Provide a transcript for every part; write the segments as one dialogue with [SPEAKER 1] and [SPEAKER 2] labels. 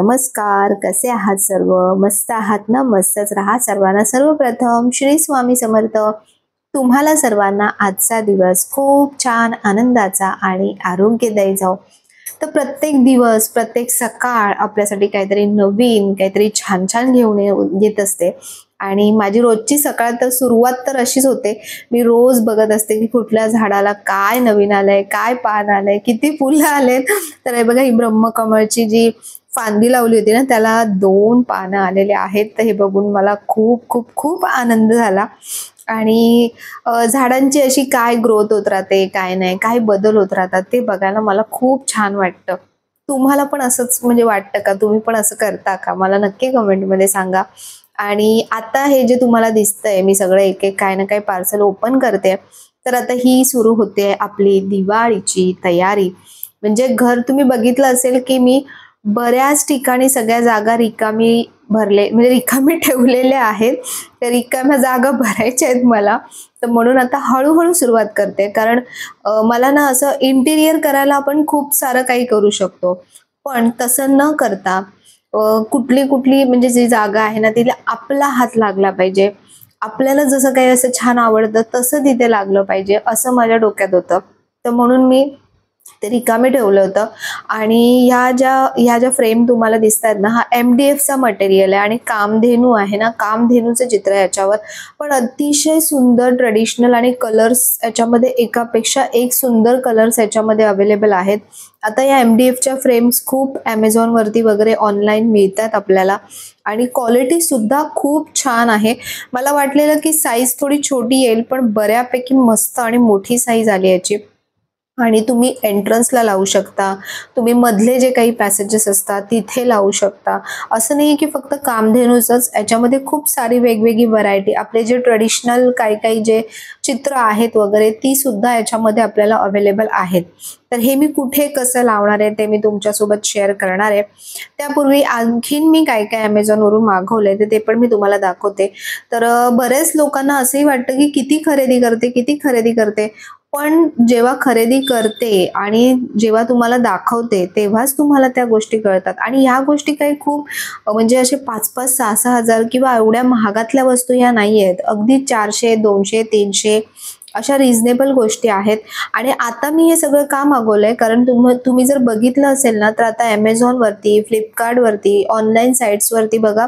[SPEAKER 1] नमस्कार, कसे आहात सर्व? मस्त आहात ना? मस्तच राहा. सर्वांना सर्वप्रथम श्री स्वामी समर्थ. तुम्हाला सर्वांना आजचा दिवस खूप छान आनंदाचा आणि आरोग्यदायी जाओ. तर प्रत्येक दिवस, प्रत्येक सकाळ आपल्यासाठी काहीतरी नवीन, काहीतरी छान-छान घेऊन येत असते आणि माझी रोजची सकाळ तर सुरुवात तर अशीच होते. मी रोज बघत असते की कुठल्या झाडाला काय नवीन आलंय, काय पान आलंय, किती फुलं आलेत. तर हे बघा, ही ब्रह्मकमळची जी फांदी लावली होती ना, त्याला 2 पानं आलेले आहेत. तर हे बघून मला खूप खूप खूप आनंद झाला. आणि झाडांची अशी काय ग्रोथ होत राहते, काय नाही, काय बदल होत राहतात ते बघायला मला खूप छान वाटतं. तुम्हाला पण असंच म्हणजे वाटतं का? तुम्ही पण असं करता का? मला नक्की कमेंटमध्ये सांगा. आणि आता हे जे तुम्हाला दिसतंय, मी सगळं एक-एक काही ना काही पार्सल ओपन करते. तर आता ही सुरू होते आपली दिवाळीची तयारी. म्हणजे घर तुम्ही बघितलं असेल की मी बऱ्याच ठिकाणी सगळ्या जागा म्हणजे रिकामी ठेवलेल्या आहेत. त्या रिकाम्या जागा भरायच्या आहेत मला. तर म्हणून आता हळू सुरुवात करते. कारण मला ना असं इंटिरियर करायला आपण खूप सारं काही करू शकतो. पण तसं न करता कुठली म्हणजे जी जागा आहे ना, तिला आपला हात लागला पाहिजे. आपल्याला जसं काही असं छान आवडतं तसं तिथे लागलं पाहिजे, असं माझ्या डोक्यात होतं. तर म्हणून मी ते रिकामी ठेवलं होतं. आणि ह्या ज्या फ्रेम तुम्हाला दिसतायत ना, हा MDFचा मटेरियल आहे आणि कामधेनू आहे ना, कामधेनूचं चित्र आहे याच्यावर. पण अतिशय सुंदर ट्रेडिशनल आणि कलर्स याच्यामध्ये एकापेक्षा एक सुंदर कलर्स याच्यामध्ये अवेलेबल आहेत. आता या MDFच्या फ्रेम्स खूप Amazonवरती वगैरे ऑनलाईन मिळतात आपल्याला आणि क्वालिटी सुद्धा खूप छान आहे. मला वाटलेलं की साईज थोडी छोटी येईल, पण बऱ्यापैकी मस्त आणि मोठी साईज आली याची. आणि तुम्ही एंट्रन्सला लावू शकता. तुम्ही मधले जे काही पॅसेजेस असतात तिथे लावू शकता. असं नाही की फक्त कामधेनूचंच, याच्यामध्ये खूप सारी वेगवेगळी व्हरायटी, आपले जे ट्रेडिशनल काही जे चित्र आहेत वगैरे ती सुद्धा याच्यामध्ये आपल्याला अवेलेबल आहेत. तर हे मी कुठे कसं लावणार आहे ते मी तुमच्यासोबत शेअर करणार आहे. त्यापूर्वी आणखीन मी काय Amazonवरून मागवलंय तर ते पण मी तुम्हाला दाखवते. तर बरेच लोकांना असंही वाटतं की किती खरेदी करते, किती खरेदी करते. पण जेव्हा खरेदी करते आणि जेव्हा तुम्हाला दाखवते तेव्हाच तुम्हाला त्या गोष्टी कळतात. आणि ह्या गोष्टी काही खूप म्हणजे असे 5-5, 6-6 हजार किंवा एवढ्या महागातल्या वस्तू ह्या नाही आहेत. अगदी 400, 200, 300 अशा रिझनेबल गोष्टी आहेत. आणि आता मी हे सगळं का मागवलंय, कारण तुम्ही जर बघितलं असेल ना, तर आता Amazonवरती, फ्लिपकार्टवरती, ऑनलाईन साईट्सवरती बघा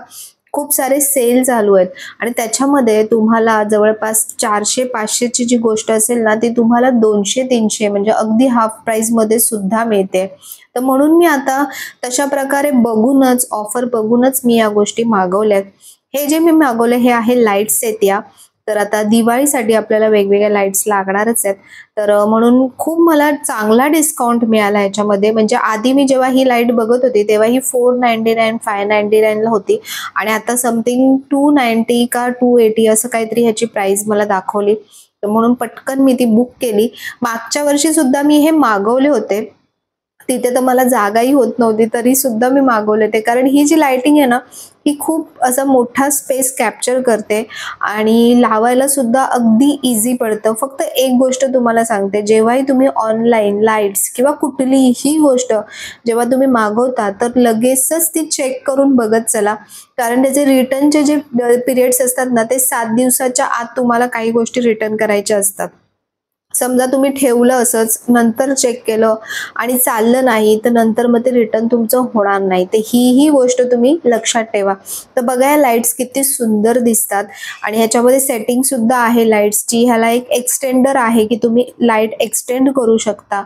[SPEAKER 1] खूप सारे सेल चालू आहेत. आणि त्याच्यामध्ये तुम्हाला जवळपास 400-500 ची जी गोष्ट असेल ना, ती तुम्हाला 200-300 म्हणजे अगदी हाफ प्राइसमध्ये सुद्धा मिळते. तर म्हणून मी आता तशा प्रकारे बघूनच, ऑफर बघूनच मी या गोष्टी मागवल्यात. हे जे मी मागवले हे आहे लाईट सेट या. तर आता दिवाळीसाठी आपल्याला वेगवेगळ्या लाईट्स लागणारच आहेत. तर म्हणून खूप मला चांगला डिस्काउंट मिळाला याच्यामध्ये. म्हणजे आधी मी जेव्हा ही लाईट बघत होती तेव्हा ही 499, 599 ला होती आणि आता समथिंग 290 का 280 असं काहीतरी ह्याची प्राइस मला दाखवली. तर म्हणून पटकन मी ती बुक केली. मागच्या वर्षी सुद्धा मी हे मागवले होते. तिथे तर मला जागाही होत नव्हती तरी सुद्धा मी मागवले ते, कारण ही जी लाइटिंग आहे ना, ही खूप असा मोठा स्पेस कॅप्चर करते आणि लावायला सुद्धा अगदी इझी पडतं. फक्त एक गोष्ट तुम्हाला सांगते, जेव्हाही तुम्ही ऑनलाईन लाईट्स किंवा कुठलीही गोष्ट जेव्हा तुम्ही मागवता तर लगेचच ती चेक करून बघत चला. कारण त्याचे रिटर्नचे जे पिरियड्स असतात ना, ते 7 दिवसाच्या आत तुम्हाला काही गोष्टी रिटर्न करायच्या असतात. समजा तुम्ही ठेवलं असंच, नंतर चेक केलं आणि चाललं नाही, तर नंतर मग ते रिटर्न तुमचं होणार नाही. तर ही गोष्ट तुम्ही लक्षात ठेवा. तर बघा या लाईट्स किती सुंदर दिसतात आणि ह्याच्यामध्ये सेटिंग सुद्धा आहे लाईट्सची. ह्याला एक एक्सटेंडर आहे की तुम्ही लाईट एक्सटेंड करू शकता.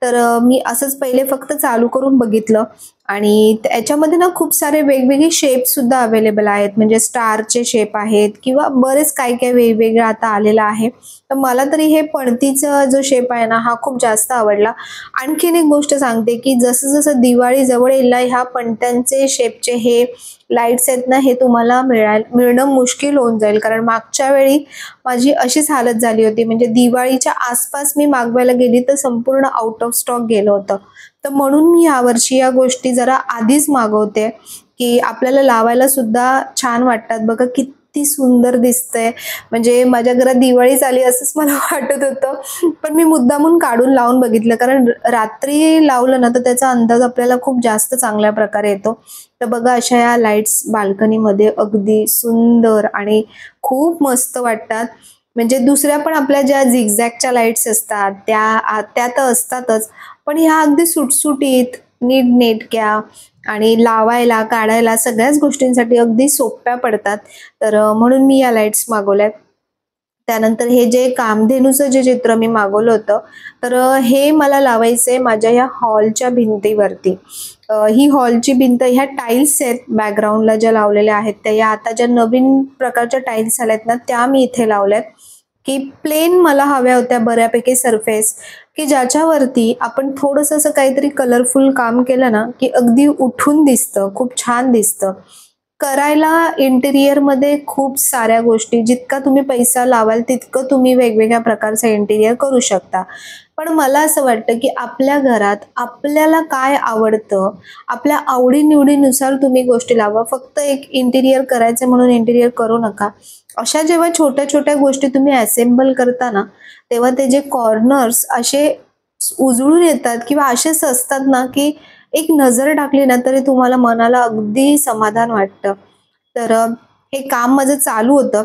[SPEAKER 1] तर मी असंच पहिले फक्त चालू करून बघितलं आणि त्याच्यामध्ये ना खूप सारे वेगवेगळे शेप सुद्धा अवेलेबल आहेत. म्हणजे स्टारचे शेप आहेत किंवा बरेच काय वेगवेगळं आता आलेलं आहे. तर मला तरी हे पणतीचा जो शेप आहे ना, हा खूप जास्त आवडला. आणखीन एक गोष्ट सांगते की जसं जसं दिवाळी जवळ येईल ना, ह्या पणत्यांचे शेपचे हे लाईट्स आहेत ना, हे तुम्हाला मिळणं मुश्किल होऊन जाईल. कारण मागच्या वेळी माझी अशीच हालत झाली होती. म्हणजे दिवाळीच्या आसपास मी मागवायला गेली तर संपूर्ण आउट ऑफ स्टॉक गेलं होतं. तर म्हणून मी यावर्षी या गोष्टी जरा आधीच मागवते की आपल्याला लावायला सुद्धा छान वाटतात. बघा किती किती सुंदर दिसतंय, म्हणजे माझ्या घरात दिवाळीच आली असंच मला वाटत होतं. पण मी मुद्दामून काढून लावून बघितलं, कारण रात्री लावलं ना तर त्याचा अंदाज आपल्याला खूप जास्त चांगल्या प्रकारे येतो. तर बघा अशा या लाईट्स बाल्कनीमध्ये अगदी सुंदर आणि खूप मस्त वाटतात. म्हणजे दुसऱ्या पण आपल्या ज्या झिगझॅगच्या लाईट्स असतात त्या तर असतातच, पण ह्या अगदी सुटसुटीत, नीटनेटक्या आणि लावायला, काढायला सगळ्याच गोष्टींसाठी अगदी सोप्या पडतात. तर म्हणून मी या लाईट्स मागवल्यात. त्यानंतर हे जे कामधेनूचं जे चित्र मी मागवलं होतं, तर हे मला लावायचंय माझ्या या हॉलच्या भिंतीवरती. ही हॉलची भिंत ह्या टाईल्स आहेत बॅकग्राऊंडला ज्या लावलेल्या आहेत त्या, या आता ज्या नवीन प्रकारच्या टाईल्स आल्यात ना त्या मी इथे लावल्यात. की प्लेन मला हव्या होत्या बऱ्यापैकी सरफेस, की ज्याच्यावरती आपण थोडंसं असं काहीतरी कलरफुल काम केलं ना की अगदी उठून दिसतं, खूप छान दिसतं. करायला इंटिरियरमध्ये खूप साऱ्या गोष्टी, जितका तुम्ही पैसा लावाल तितकं तुम्ही वेगवेगळ्या प्रकारचं इंटिरियर करू शकता. पण मला असं वाटतं की आपल्या घरात आपल्याला काय आवडतं, आपल्या आवडीनिवडीनुसार तुम्ही गोष्टी लावा. फक्त एक इंटिरियर करायचं म्हणून इंटिरियर करू नका. अशा जेव्हा छोट्या छोट्या गोष्टी तुम्ही असेंबल करता ना, तेव्हा ते जे कॉर्नर्स असे उजळून येतात किंवा असेच असतात ना की एक नजर टाकली ना तरी तुम्हाला मनाला अगदी समाधान वाटतं. तर हे काम माझं चालू होतं.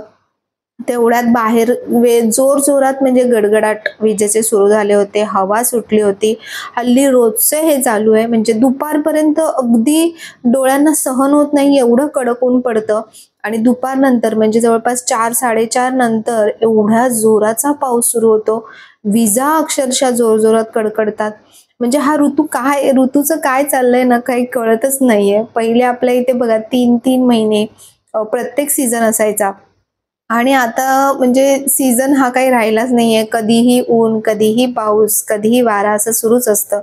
[SPEAKER 1] तेवढ्यात बाहेर जोरजोरात म्हणजे गडगडाट विजेचे सुरू झाले होते, हवा सुटली होती. हल्ली रोजचे हे चालू आहे, म्हणजे दुपारपर्यंत अगदी डोळ्यांना सहन होत नाही एवढं कडक ऊन पडतं. आणि दुपारनंतर म्हणजे जवळपास 4-4:30 नंतर एवढ्या जोराचा पाऊस सुरू होतो. विजा अक्षरशः जोरजोरात कडकडतात. म्हणजे हा ऋतूचं काय चाललंय ना काही कळतच नाहीये. पहिले आपल्या इथे बघा 3-3 महिने प्रत्येक सीझन असायचा. आणि आता म्हणजे सीझन हा काही राहिलाच नाहीये. कधीही ऊन, कधीही पाऊस, कधीही वारा असं सुरूच असतं.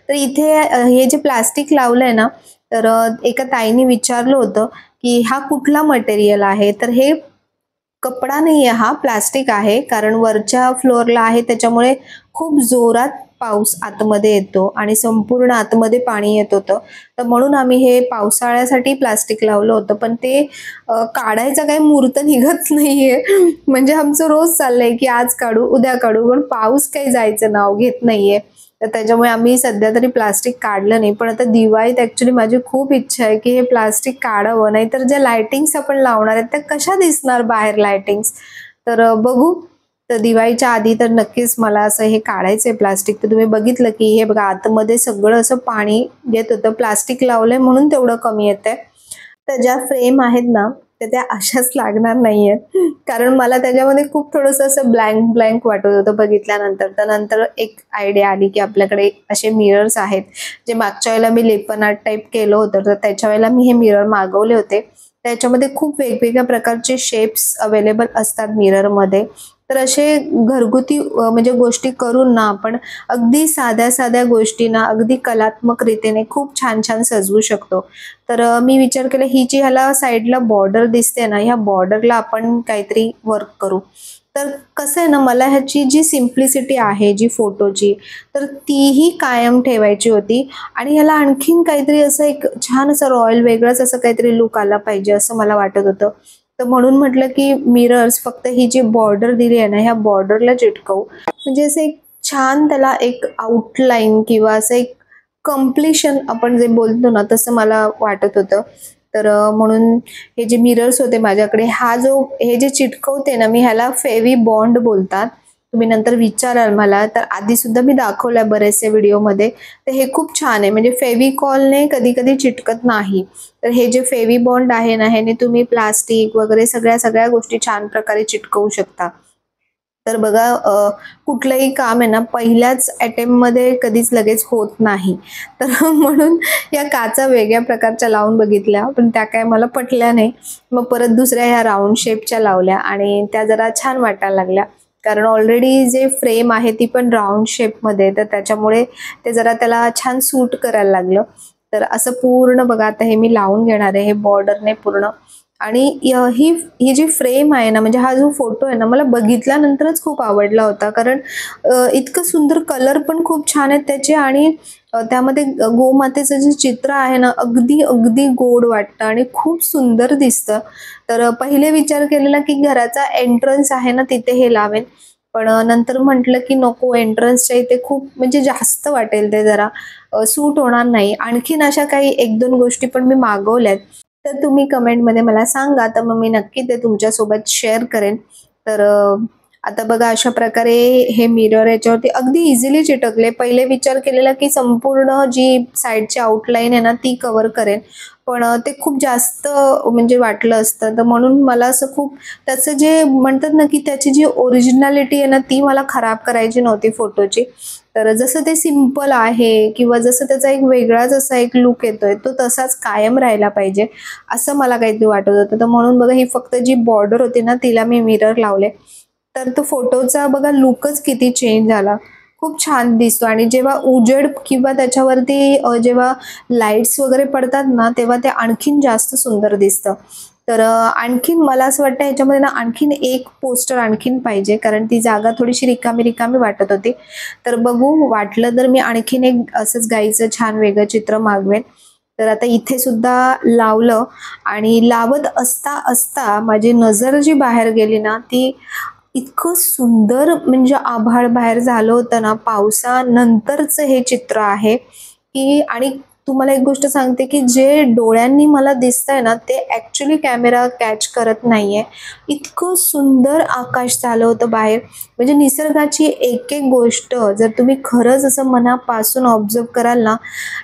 [SPEAKER 1] तर इथे हे जे प्लास्टिक लावलंय ना, तर एका ताईने विचारलं होतं, की हा कुठला मटेरियल आहे? तर हे कपडा नाहीये, हा प्लास्टिक आहे. कारण वरच्या फ्लोअरला आहे त्याच्यामुळे खूप जोरात पाऊस आतमध्ये येतो आणि संपूर्ण आतमध्ये पाणी येत होतं. तर म्हणून आम्ही हे पावसाळ्यासाठी प्लास्टिक लावलं होतं. पण ते काढायचा काही मुहूर्त निघत नाहीये. म्हणजे आमचं रोज चाललंय की आज काढू, उद्या काढू, पण पाऊस काही जायचं नाव घेत नाहीये. तर त्याच्यामुळे आम्ही सध्या तरी प्लास्टिक काढलं नाही. पण आता दिवाळीत ॲक्चुअली माझी खूप इच्छा आहे की हे प्लास्टिक काढावं. नाहीतर ज्या लाइटिंग्स आपण लावणार आहेत त्या कशा दिसणार बाहेर लाइटिंग्स. तर बघू. तर दिवाळीच्या आधी तर नक्कीच मला असं हे काढायचंय प्लास्टिक. तर तुम्ही बघितलं की हे बघा आतमध्ये सगळं असं पाणी येत होतं. प्लास्टिक लावलंय म्हणून तेवढं कमी येतंय. तर ज्या फ्रेम आहेत ना, तर त्या अशाच लागणार नाहीयेत. कारण मला त्याच्यामध्ये खूप थोडंसं असं ब्लँक ब्लँक वाटत होतं बघितल्यानंतर. तर नंतर एक आयडिया आली की आपल्याकडे असे मिरर्स आहेत, जे मागच्या वेळेला मी लेपन आर्ट टाईप केलं होतं. तर त्याच्या वेळेला मी हे मिरर मागवले होते. त्याच्यामध्ये खूप वेगवेगळ्या प्रकारचे शेप्स अवेलेबल असतात मिररमध्ये. तर असे घरगुती म्हणजे गोष्टी करून ना आपण अगदी साध्या साध्या गोष्टींना अगदी कलात्मक रीतीने खूप छान छान सजवू शकतो. तर मी विचार केला ही जी ह्याला साईडला बॉर्डर दिसते ना, ह्या बॉर्डरला आपण काहीतरी वर्क करू. तर कसं आहे ना, मला ह्याची जी सिम्प्लिसिटी आहे जी फोटोची, तर तीही कायम ठेवायची होती. आणि ह्याला आणखीन काहीतरी असं एक छान असं रॉयल वेगळंच असं काहीतरी लुक आला पाहिजे असं मला वाटत होतं. तर म्हणून म्हटलं की मिरर्स फक्त ही जी बॉर्डर दिली आहे ना, ह्या बॉर्डरला चिटकवू. म्हणजे असं एक छान त्याला एक आउटलाईन किंवा असं एक कंप्लीशन आपण जे बोलतो ना तसं मला वाटत होतं. तर म्हणून हे जे मिरर्स होते माझ्याकडे, हे जे चिटकवते ना मी, ह्याला फेवी बॉन्ड बोलतात. तुम्ही नंतर विचाराल मला. तर आधी सुद्धा मी दाखवलंय बरेचसे व्हिडिओमध्ये. तर हे खूप छान आहे, म्हणजे फेविकॉलने कधी कधी चिटकत नाही. तर हे जे फेवी बॉन्ड आहे ना, ह्याने तुम्ही प्लास्टिक वगैरे सगळ्या गोष्टी छान प्रकारे चिटकवू शकता. तर बघा कुठलंही काम आहे ना पहिल्याच अटेम्प्टमध्ये कधीच लगेच होत नाही. तर म्हणून या काचा वेगळ्या प्रकारच्या लावून बघितल्या, पण त्या काय मला पटल्या नाही. मग परत दुसऱ्या ह्या राऊंड शेपच्या लावल्या आणि त्या जरा छान वाटायला लागल्या. कारण ऑलरेडी जे फ्रेम आहे ती पण राऊंड शेपमध्ये, तर त्याच्यामुळे ते जरा त्याला छान सूट करायला लागलं. तर असं पूर्ण बघा आता हे मी लावून घेणार आहे हे बॉर्डरने पूर्ण. आणि ही ही जी फ्रेम आहे ना, म्हणजे हा जो फोटो आहे ना, मला बघितल्यानंतरच खूप आवडला होता. कारण इतकं सुंदर कलर पण खूप छान आहेत त्याचे आणि त्यामध्ये गोमातेचं जे चित्र आहे ना, अगदी अगदी गोड वाटतं आणि खूप सुंदर दिसतं. तर पहिले विचार केलेला की घराचा एंट्रन्स आहे ना, तिथे हे लावेन. पण नंतर म्हटलं की नको, एंट्रन्सच्या इथे खूप म्हणजे जास्त वाटेल ते जरा सूट होणार नाही. आणखीन अशा काही 1-2 गोष्टी पण मी मागवल्यात. तर तुम्ही कमेंटमध्ये मला सांगा, तर मग मी नक्की ते तुमच्यासोबत शेअर करेन. तर आता बघा अशा प्रकारे हे मिरर याच्यावरती अगदी इझिली चिटकले. पहिले विचार केलेला की संपूर्ण जी साइडची आउटलाईन आहे ना, ती कव्हर करेन. पण ते खूप जास्त म्हणजे वाटलं असतं. तर म्हणून मला असं खूप त्याचं जे म्हणतात ना, की त्याची जी ओरिजिनॅलिटी आहे ना, ती मला खराब करायची नव्हती फोटोची. तर जसं ते सिंपल आहे किंवा जसं त्याचा एक वेगळाच असा एक लूक येतोय, तो तसाच कायम राहायला पाहिजे, असं मला काहीतरी वाटत होतं. तर म्हणून बघा ही फक्त जी बॉर्डर होती ना, तिला मी मिरर लावले. तर तो फोटोचा बघा लूकच किती चेंज झाला. खूप छान दिसतो आणि जेव्हा उजेड किंवा त्याच्यावरती जेव्हा लाईट्स वगैरे पडतात ना, तेव्हा ते आणखीन जास्त सुंदर दिसतं. तर आणखीन मला असं वाटतं ह्याच्यामध्ये ना आणखीन एक पोस्टर आणखीन पाहिजे, कारण ती जागा थोडीशी रिकामी-रिकामी वाटत होती. तर बघू वाटलं तर मी आणखीन एक असंच गाईचं छान वेगळं चित्र मागवेन. तर आता इथे सुद्धा लावलं आणि लावत असता माझी नजर जी बाहेर गेली ना, ती इतकं सुंदर म्हणजे आभाळ बाहेर झालं होतं ना, पावसानंतरचं हे चित्र आहे, की आणि तुम्हाला एक गोष्ट सांगते, की जे डोळ्यांनी मला दिसतंय ना, ते ॲक्चुअली कॅमेरा कॅच करत नाहीये. इतकं सुंदर आकाश झालं होतं बाहेर. म्हणजे निसर्गाची एक-एक गोष्ट जर तुम्ही खरंच असं मनापासून ऑब्झर्व्ह कराल ना,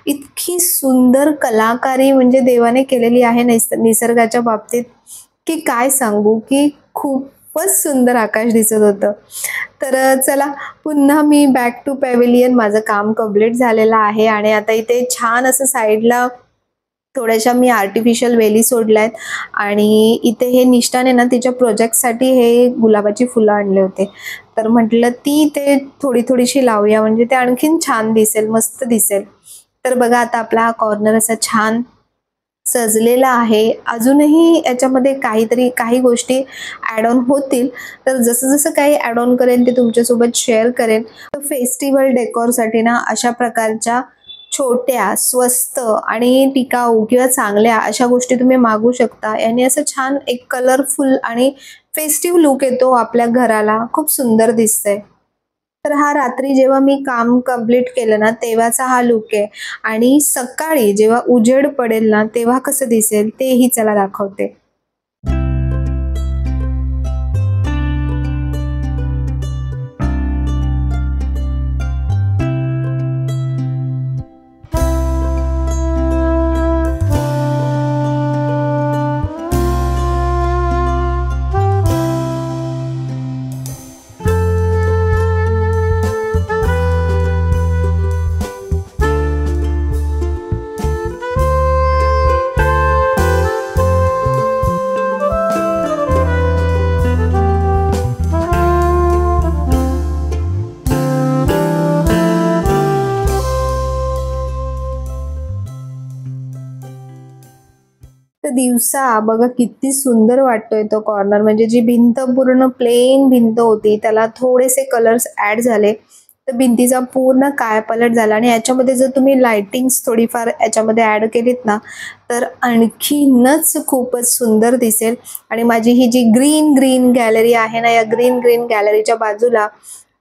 [SPEAKER 1] इतकी सुंदर कलाकारी म्हणजे देवाने केलेली आहे निसर्गाच्या बाबतीत, की काय सांगू, की खूपच सुंदर आकाश दिसत होतं. तर चला पुन्हा मी बॅक टू पॅव्हिलियन माझं काम कंप्लीट झालेलं आहे आणि आता इथे छान असं साईडला थोड्याशा मी आर्टिफिशियल वेली सोडल्या आहेत आणि इथे हे निष्ठाने ना तिच्या प्रोजेक्टसाठी हे गुलाबाची फुलं आणले होते. तर म्हटलं ती ते थोडी-थोडीशी लावूया म्हणजे ते आणखीन छान दिसेल, मस्त दिसेल. तर बघा आता आपला हा कॉर्नर असा छान सजलेला आहे. अजूनही याच्यामध्ये काहीतरी काही गोष्टी ॲड ऑन होतील. तर जसं-जसं काही ॲड ऑन करेन ते तुमच्यासोबत शेअर करेन. तर फेस्टिव्हल डेकोरसाठी ना अशा प्रकारच्या छोट्या, स्वस्त आणि टिकाऊ किंवा चांगल्या अशा गोष्टी तुम्ही मागवू शकता. याने असं छान एक कलरफुल आणि फेस्टिव्ह लूक येतो आपल्या घराला. खूप सुंदर दिसतंय. तर हा रात्री जेव्हा मी काम कंप्लीट केलं ना, तेव्हाचा हा लूक आहे आणि सकाळी जेव्हा उजेड पडेल ना, तेव्हा कसं दिसेल तेही चला दाखवते. तर दिवसा बघा किती सुंदर वाटतोय तो कॉर्नर. म्हणजे जी भिंत पूर्ण प्लेन भिंत होती, त्याला थोडेसे कलर्स ॲड झाले. तर भिंतीचा पूर्ण कायापालट झाला आणि याच्यामध्ये जर तुम्ही लाइटिंग्स थोडीफार याच्यामध्ये ॲड केलीत ना, तर आणखीनच खूपच सुंदर दिसेल. आणि माझी ही जी ग्रीन गॅलरी आहे ना, या ग्रीन गॅलरीच्या बाजूला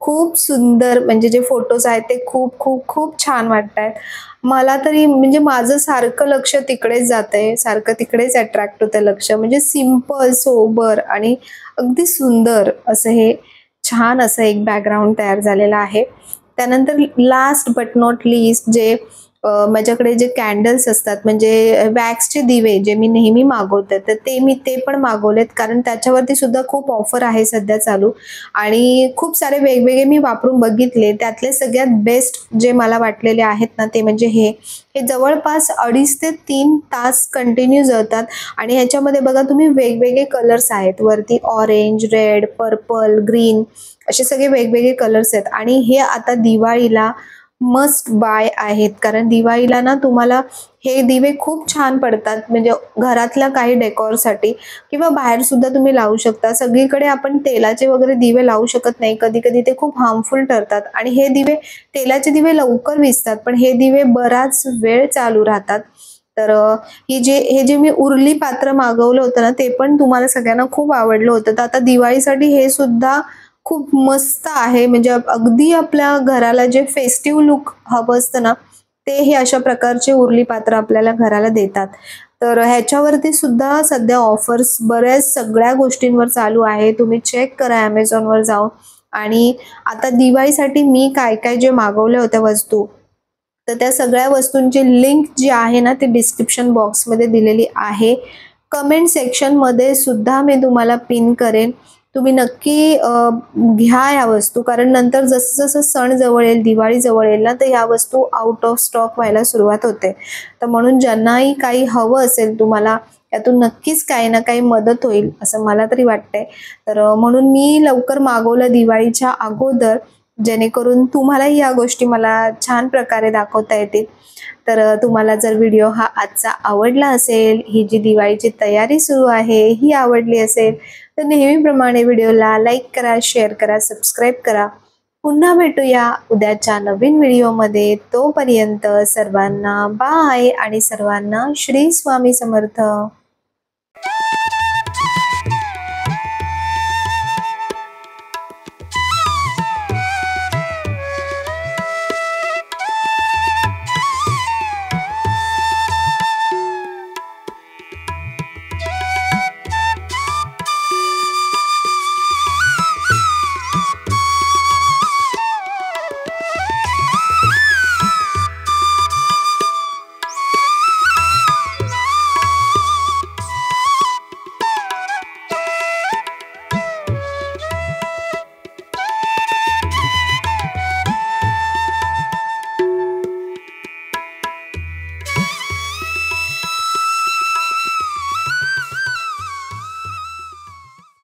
[SPEAKER 1] खूप सुंदर म्हणजे जे फोटोज आहेत ते खूप छान वाटतायत. मला तरी म्हणजे माझं सारखं लक्ष तिकडेच जातंय, सारखं तिकडेच अट्रॅक्ट होतं लक्ष. म्हणजे सिंपल, सोबर आणि अगदी सुंदर असं हे छान असं एक बॅकग्राऊंड तयार झालेलं आहे. त्यानंतर लास्ट बट नॉट लीस्ट जे माझ्याकडे जे कॅन्डल्स असतात म्हणजे वॅक्सचे दिवे जे मी नेहमी मागवते, तर ते पण मागवलेत कारण त्याच्यावरती सुद्धा खूप ऑफर आहे सध्या चालू आणि खूप सारे वेगवेगळे मी वापरून बघितले. त्यातले सगळ्यात बेस्ट जे मला वाटलेले आहेत ना, ते म्हणजे हे जवळपास 2.5 ते 3 तास कंटिन्यू जळतात आणि ह्याच्यामध्ये बघा तुम्ही वेगवेगळे कलर्स आहेत. वरती ऑरेंज, रेड, पर्पल, ग्रीन असे सगळे वेगवेगळे कलर्स आहेत आणि हे आता दिवाळीला मस्ट बाय आहेत. कारण दिवाळीला ना तुम्हाला हे दिवे खूप छान पडतात, म्हणजे घरातल्या काही डेकोरसाठी किंवा बाहेर सुद्धा तुम्ही लावू शकता. सगळीकडे आपण तेलाचे वगैरे दिवे लावू शकत नाही, कधी कधी ते खूप हार्मफुल ठरतात. आणि हे दिवे, तेलाचे दिवे लवकर विझतात, पण हे दिवे बराच वेळ चालू राहतात. तर हे जे मी उरली पात्र मागवलं होतं ना, ते पण तुम्हाला सगळ्यांना खूप आवडलं होतं. तर आता दिवाळीसाठी हे सुद्धा खूप मस्त आहे. म्हणजे अगदी आपल्या घराला जे फेस्टिव्ह लुक हवं असतं ना, ते हे अशा प्रकारचे उरली पात्र आपल्याला घराला देतात. तर ह्याच्यावरती सुद्धा सध्या ऑफर्स बऱ्याच सगळ्या गोष्टींवर चालू आहे. तुम्ही चेक करा Amazonवर जाऊन. आणि आता दिवाळीसाठी मी काय काय जे मागवल्या होत्या वस्तू, तर त्या सगळ्या वस्तूंची लिंक जी आहे ना, ती डिस्क्रिप्शन बॉक्समध्ये दिलेली आहे. कमेंट सेक्शनमध्ये सुद्धा मी तुम्हाला पिन करेन. तुम्ही नक्की घ्या या वस्तू, कारण नंतर जसं जसं सण जवळ येईल, दिवाळी जवळ येईल ना, तर ह्या वस्तू आउट ऑफ स्टॉक व्हायला सुरुवात होते. तर म्हणून ज्यांनाही काही हवं असेल तुम्हाला, यातून नक्कीच काही ना काही मदत होईल असं मला तरी वाटतंय. तर म्हणून मी लवकर मागवलं दिवाळीच्या अगोदर, जेणेकरून तुम्हालाही या गोष्टी मला छान प्रकारे दाखवता येतील. तर तुम्हाला जर व्हिडिओ हा आजचा आवडला असेल, ही जी दिवाळीची तयारी सुरू आहे ही आवडली असेल, तर नेहमीप्रमाणे व्हिडिओला लाईक करा, शेअर करा, सबस्क्राईब करा. पुन्हा भेटूया उद्याच्या नवीन व्हिडिओमध्ये. तोपर्यंत सर्वांना बाय आणि सर्वांना श्री स्वामी समर्थ.